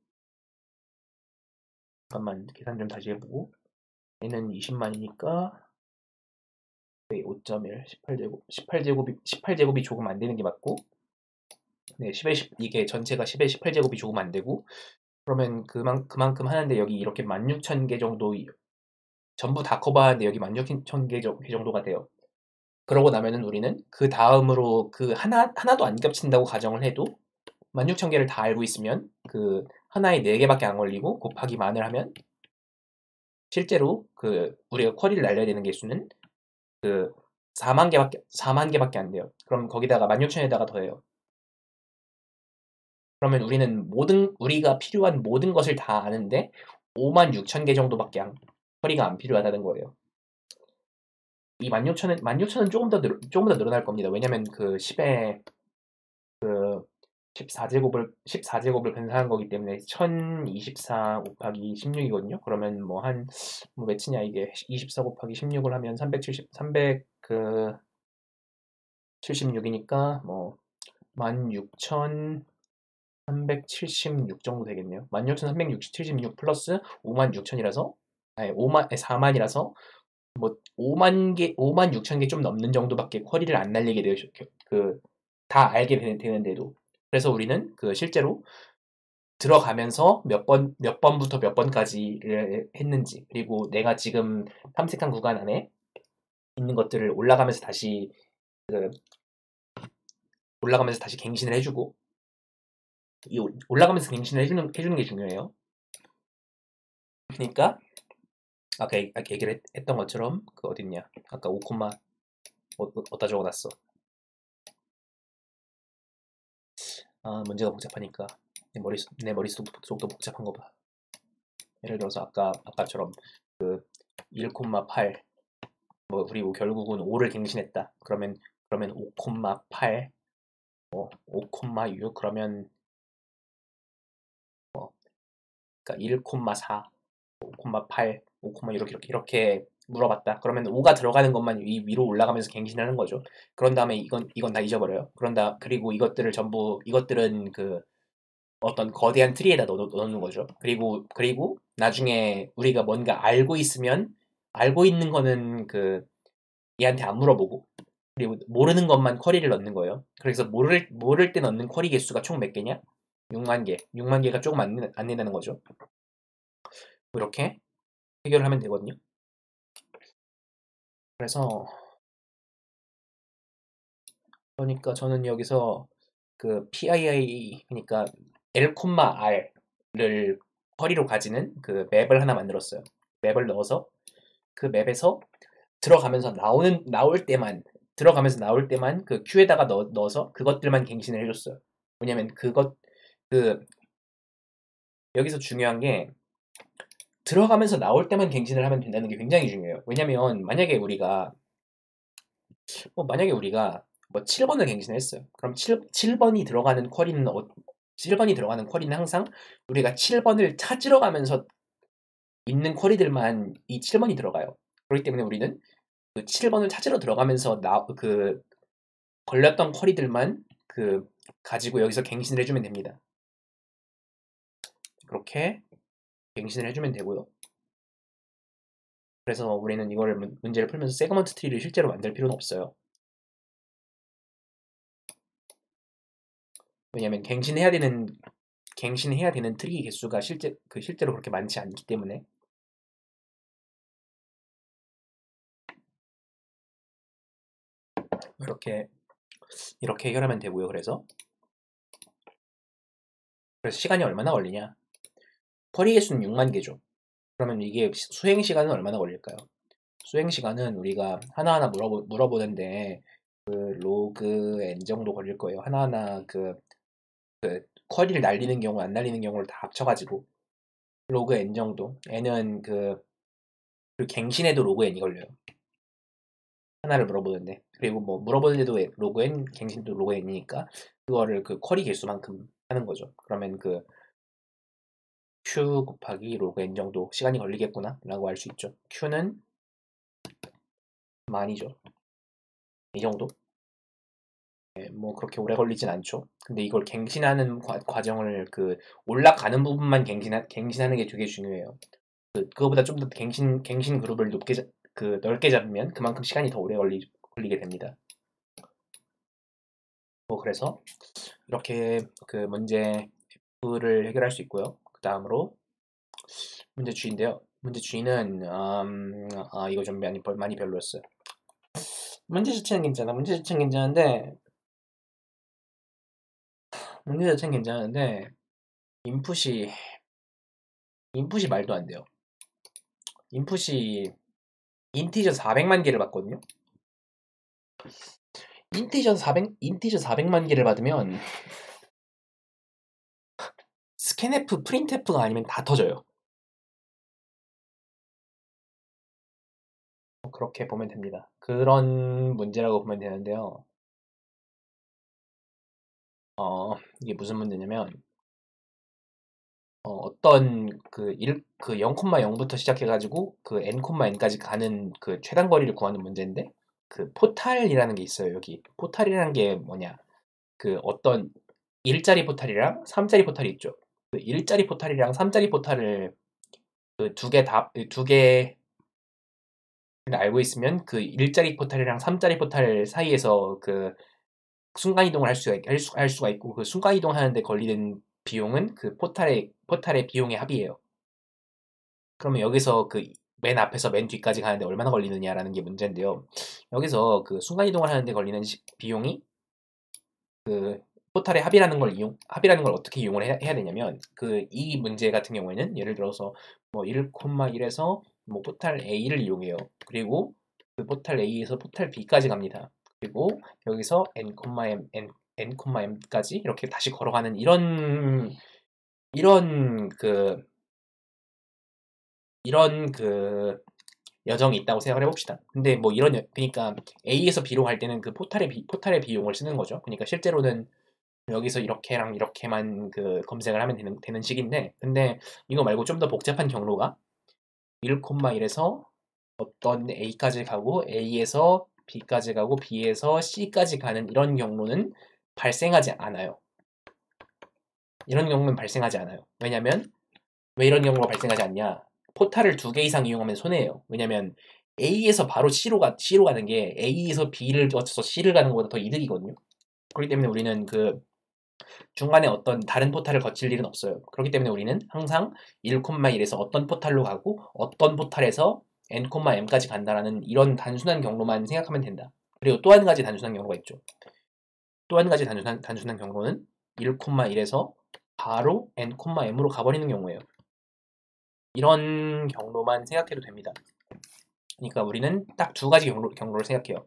S1: 잠깐만 계산 좀 다시 해보고 얘는 20만이니까 5.1 18제곱이 조금 안 되는 게 맞고 네, 10의 10 이게 전체가 10의 18제곱이 조금 안 되고 그러면 그만큼 하는데 여기 이렇게 16,000개 정도 전부 다 커버하는데 여기 16,000개 정도가 돼요. 그러고 나면은 우리는 그 다음으로 그 하나도 안 겹친다고 가정을 해도 16,000개를 다 알고 있으면 그 하나에 4개밖에 안 걸리고 곱하기 만을 하면 실제로 그 우리가 쿼리를 날려야 되는 개수는 그 4만 개밖에 안 돼요. 그럼 거기다가 16,000에다가 더해요. 그러면 우리가 필요한 모든 것을 다 아는데 56,000개 정도밖에 쿼리가 안 필요하다는 거예요. 이 16,000은 조금 더 늘어날 겁니다. 왜냐면 그 10에 그 14제곱을 근사한 거기 때문에 1024 곱하기 16이거든요. 그러면 뭐 몇이냐 이게 24 곱하기 16을 하면 76이니까 뭐 16,376 정도 되겠네요. 16,376 플러스 56,000이라서 아니 4만이라서 뭐 5만 6천 개 좀 넘는 정도밖에 쿼리를 안 날리게 돼요. 다 알게 되는데도. 그래서 우리는 그 실제로 들어가면서 몇 번부터 몇 번까지를 했는지, 그리고 내가 지금 탐색한 구간 안에 있는 것들을 그, 올라가면서 다시 갱신을 해주고, 이 올라가면서 갱신을 해주는 게 중요해요. 그러니까, 아까 얘기를 했던 것처럼, 그 어딨냐. 아까 5, 어디다 적어놨어. 아, 문제가 복잡하니까. 내 머릿속도 복잡한 거 봐. 예를 들어서 아까처럼 그 1,8 그리고 결국은 5를 갱신했다. 그러면 5,8 5,6 그러면 그러니까 1,4 5,8 5, 이렇게 물어봤다. 그러면 5가 들어가는 것만 위로 올라가면서 갱신하는 거죠. 그런 다음에 이건 다 잊어버려요. 그리고 이것들은 그 어떤 거대한 트리에다 넣는 거죠. 그리고 나중에 우리가 뭔가 알고 있는 거는 그 얘한테 안 물어보고 그리고 모르는 것만 쿼리를 넣는 거예요. 그래서 모를 때 넣는 쿼리 개수가 총 몇 개냐? 6만 개. 6만 개가 조금 안 된다는 거죠. 이렇게 해결을 하면 되거든요. 그래서 그러니까 저는 여기서 그 PII 그러니까 L, R를 쿼리로 가지는 그 맵을 하나 만들었어요. 맵을 넣어서 그 맵에서 들어가면서 나올 때만 그 큐에다가 넣어서 그것들만 갱신을 해줬어요. 왜냐면 그 여기서 중요한 게 들어가면서 나올 때만 갱신을 하면 된다는 게 굉장히 중요해요. 왜냐면 만약에 우리가 뭐 7번을 갱신을 했어요. 그럼 7번이 들어가는 쿼리는 7번이 들어가는 쿼리는 항상 우리가 7번을 찾으러 가면서 있는 쿼리들만 이 7번이 들어가요. 그렇기 때문에 우리는 그 7번을 찾으러 들어가면서 걸렸던 쿼리들만 가지고 여기서 갱신을 해주면 됩니다. 그렇게 갱신을 해주면 되고요. 그래서 우리는 이걸 문제를 풀면서 세그먼트 트리를 실제로 만들 필요는 없어요. 왜냐하면 갱신해야 되는 트리 개수가 실제로 그렇게 많지 않기 때문에. 이렇게 해결하면 되고요. 그래서 시간이 얼마나 걸리냐? 쿼리 개수는 6만 개죠. 그러면 이게 수행 시간은 얼마나 걸릴까요? 수행 시간은 우리가 하나하나 물어보는데 그 로그 n 정도 걸릴 거예요. 하나하나 그 쿼리를 날리는 경우 안 날리는 경우를 다 합쳐가지고 로그 n 정도. n은 그 갱신에도 로그 n이 걸려요. 하나를 물어보는데. 그리고 뭐 물어보는데도 로그 n, 갱신도 로그 n이니까 그거를 그 쿼리 개수만큼 하는 거죠. 그러면 그 q 곱하기 로그 n 정도 시간이 걸리겠구나 라고 할 수 있죠. q는 만이죠. 이 정도? 네, 뭐 그렇게 오래 걸리진 않죠. 근데 이걸 갱신하는 과정을 올라가는 부분만 갱신하는 게 되게 중요해요. 그거보다 좀 더 갱신 그룹을 넓게 잡으면 그만큼 시간이 더 오래 걸리게 됩니다. 뭐 그래서 이렇게 그 문제 F를 해결할 수 있고요. 그 다음으로 문제 G인데요. 문제 G는 이거 좀 많이 별로였어요. 문제 자체는 괜찮아. 문제 자체는 괜찮은데 인풋이 말도 안 돼요. 인풋이 인티저 400만 개를 받거든요. 인티저 400만 개를 받으면 스캔F, 프린트F가 아니면 다 터져요. 그렇게 보면 됩니다. 그런 문제라고 보면 되는데요. 이게 무슨 문제냐면 어떤 0,0부터 시작해가지고 그 n,n까지 가는 그 최단 거리를 구하는 문제인데 그 포탈이라는 게 있어요. 여기 포탈이라는 게 뭐냐? 그 어떤 1짜리 포탈이랑 3짜리 포탈이 있죠. 그 1짜리 포탈이랑 3짜리 포탈을 그 두 개를 알고 있으면 그 1짜리 포탈이랑 3짜리 포탈 사이에서 그 순간 이동을 할 수가 있고 그 순간 이동하는데 걸리는 비용은 그 포탈의 비용의 합이에요. 그러면 여기서 그 맨 앞에서 맨 뒤까지 가는데 얼마나 걸리느냐라는 게 문제인데요. 여기서 그 순간 이동을 하는데 걸리는 비용이 그 포탈의 합이라는 걸 어떻게 이용을 해야 되냐면 이 문제 같은 경우에는 예를 들어서 뭐 1,1에서 뭐 포탈 A를 이용해요. 그리고 그 포탈 A에서 포탈 B까지 갑니다. 그리고 여기서 N,M까지 이렇게 다시 걸어가는 이런 여정이 있다고 생각을 해봅시다. 근데 뭐 그러니까 A에서 B로 갈 때는 그 포탈의 비용을 쓰는 거죠. 그러니까 실제로는 여기서 이렇게랑 이렇게만 검색을 하면 되는 식인데, 근데 이거 말고 좀 더 복잡한 경로가 1,1에서 어떤 A까지 가고 A에서 B까지 가고 B에서 C까지 가는 이런 경로는 발생하지 않아요. 이런 경우는 발생하지 않아요. 왜냐면 왜 이런 경우가 발생하지 않냐? 포탈을 2개 이상 이용하면 손해예요. 왜냐면 A에서 바로 C로 가는 게 A에서 B를 거쳐서 C를 가는 것보다 더 이득이거든요. 그렇기 때문에 우리는 중간에 어떤 다른 포탈을 거칠 일은 없어요. 그렇기 때문에 우리는 항상 1,1에서 어떤 포탈로 가고 어떤 포탈에서 n,m까지 간다라는 이런 단순한 경로만 생각하면 된다. 그리고 또 한 가지 단순한 경로가 있죠. 또 한 가지 단순한 경로는 1,1에서 바로 n,m으로 가버리는 경우예요. 이런 경로만 생각해도 됩니다. 그러니까 우리는 딱 2가지 경로를 생각해요.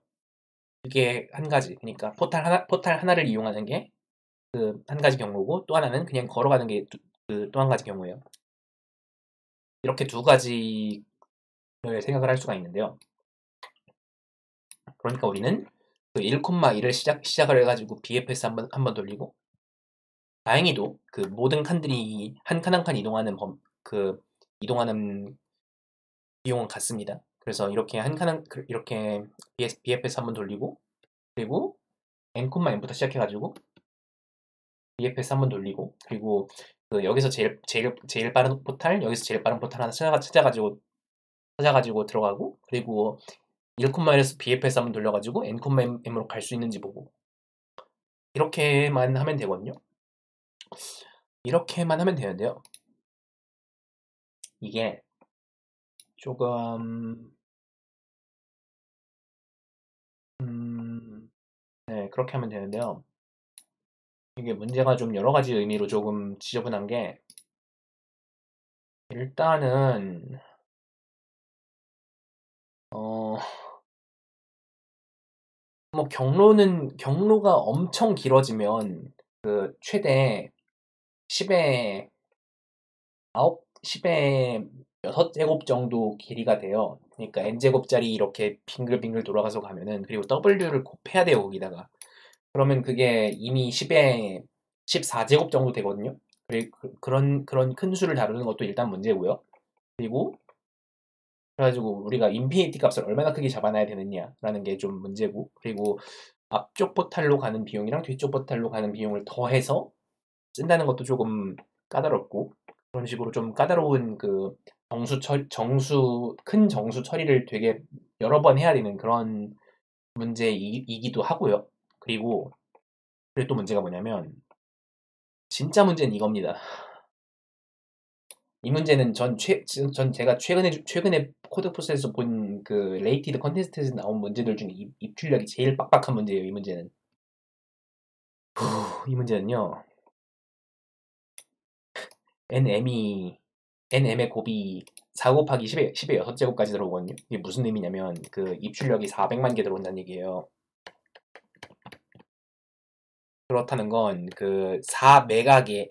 S1: 이게 한 가지. 그러니까 포탈 하나를 이용하는 게 한 가지 경로고 또 하나는 그냥 걸어가는 게 또 한 가지 경우예요. 이렇게 2가지를 생각을 할 수가 있는데요. 그러니까 우리는 1,1을 시작을 해가지고 BFS 한번 돌리고 다행히도 모든 칸들이 한 칸 한 칸 이동하는 비용은 같습니다. 그래서 이렇게 이렇게 BFS 한번 돌리고 그리고 n,m부터 시작해가지고 BFS 한번 돌리고 그리고 여기서 제일 빠른 포탈, 여기서 제일 빠른 포탈 하나 찾아가지고 들어가고, 그리고 1콤마에서 BFS 한번 돌려가지고 N콤마 M으로 갈 수 있는지 보고, 이렇게만 하면 되거든요. 이렇게만 하면 되는데요. 이게 조금 네, 그렇게 하면 되는데요. 이게 문제가 좀 여러 가지 의미로 조금 지저분한 게, 일단은 어, 뭐 경로가 엄청 길어지면 최대 10의 10의 6제곱 정도 길이가 돼요. 그러니까 n제곱짜리 이렇게 빙글빙글 돌아가서 가면은, 그리고 w를 곱해야 돼요, 거기다가. 그러면 그게 이미 10의 14제곱 정도 되거든요. 그런 큰 수를 다루는 것도 일단 문제고요. 그리고 그래가지고 우리가 인피니티 값을 얼마나 크게 잡아놔야 되느냐라는 게 좀 문제고, 그리고 앞쪽 포탈로 가는 비용이랑 뒤쪽 포탈로 가는 비용을 더해서 쓴다는 것도 조금 까다롭고, 그런 식으로 좀 까다로운 큰 정수 처리를 되게 여러 번 해야 되는 그런 문제이기도 하고요. 그리고 또 문제가 뭐냐면, 진짜 문제는 이겁니다. 이 문제는 전 제가 최근에 코드 프로세스에서 본 레이티드 컨테스트에서 나온 문제들 중에 입출력이 제일 빡빡한 문제예요, 이 문제는. 이 문제는요, NM의 곱이 4 곱하기 10의 6제곱까지 들어오거든요. 이게 무슨 의미냐면, 입출력이 400만 개 들어온다는 얘기예요. 그렇다는 건 4메가의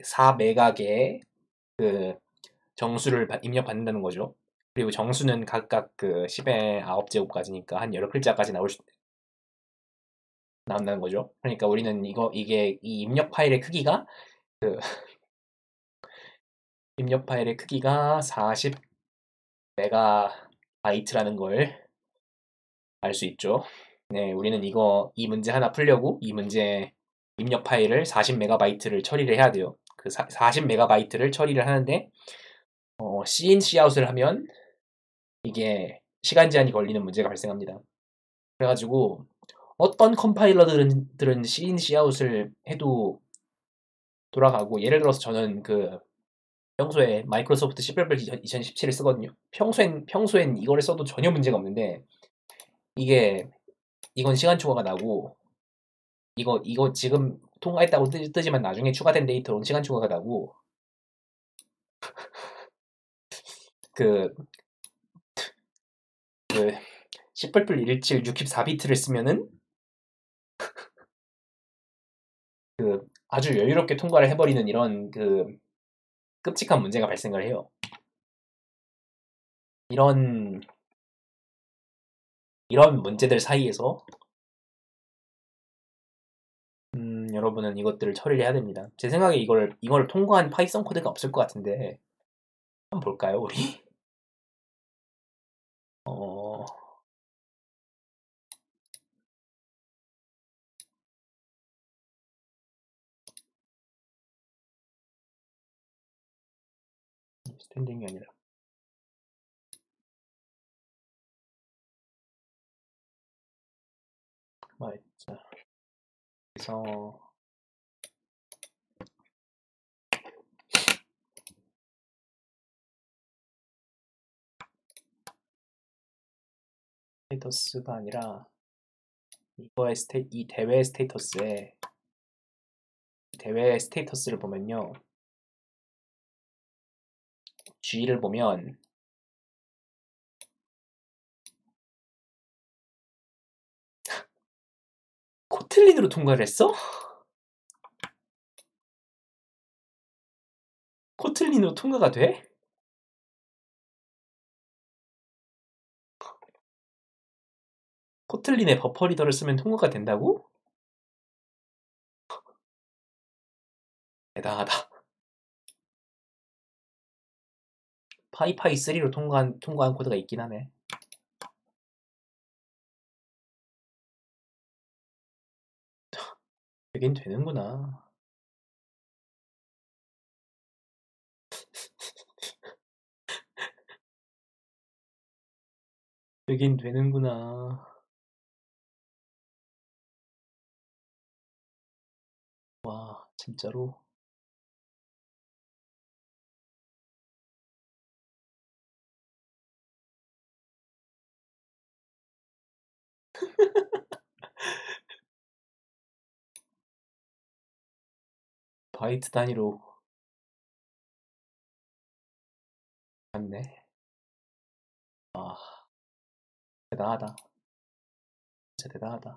S1: 정수를 입력받는다는 거죠. 그리고 정수는 각각 10의 9제곱까지니까 한 여러 글자까지 나온다는 거죠. 그러니까 우리는 이 그 입력 파일의 크기가 40메가바이트라는 걸 알 수 있죠. 네, 우리는 이 문제 하나 풀려고 이 문제 입력 파일을 40메가바이트를 처리를 해야 돼요. 40메가바이트를 처리를 하는데, C in, C out을 하면 이게 시간 제한이 걸리는 문제가 발생합니다. 그래가지고 어떤 컴파일러들은 C in, C out을 해도 돌아가고, 예를 들어서 저는 평소에 마이크로소프트 C++ 2017을 쓰거든요. 평소엔 이거를 써도 전혀 문제가 없는데, 이건 시간 초과가 나고, 이거 지금 통과했다고 뜨지만 나중에 추가된 데이터로는 시간 초과가 나고, 그, 그, C++ 117 64비트를 쓰면은, 아주 여유롭게 통과를 해버리는 이런 끔찍한 문제가 발생을 해요. 이런, 이런 문제들 사이에서, 여러분은 이것들을 처리를 해야 됩니다. 제 생각에 이걸 통과한 파이썬 코드가 없을 것 같은데, 한번 볼까요, 우리? 어, 스탠딩이 아니라. 자, 그래서, 스테이터스가 아니라, 이 대회 스테이터스를 보면요. G를 보면, 코틀린으로 통과를 했어? 코틀린으로 통과가 돼? 코틀린의 버퍼 리더를 쓰면 통과가 된다고? 대단하다. 파이파이 3로 통과한 코드가 있긴 하네. 되긴 되는구나. 되긴 되는구나. 와, 진짜로? 바이트 단위로 맞네. 아, 대단하다. 진짜 대단하다.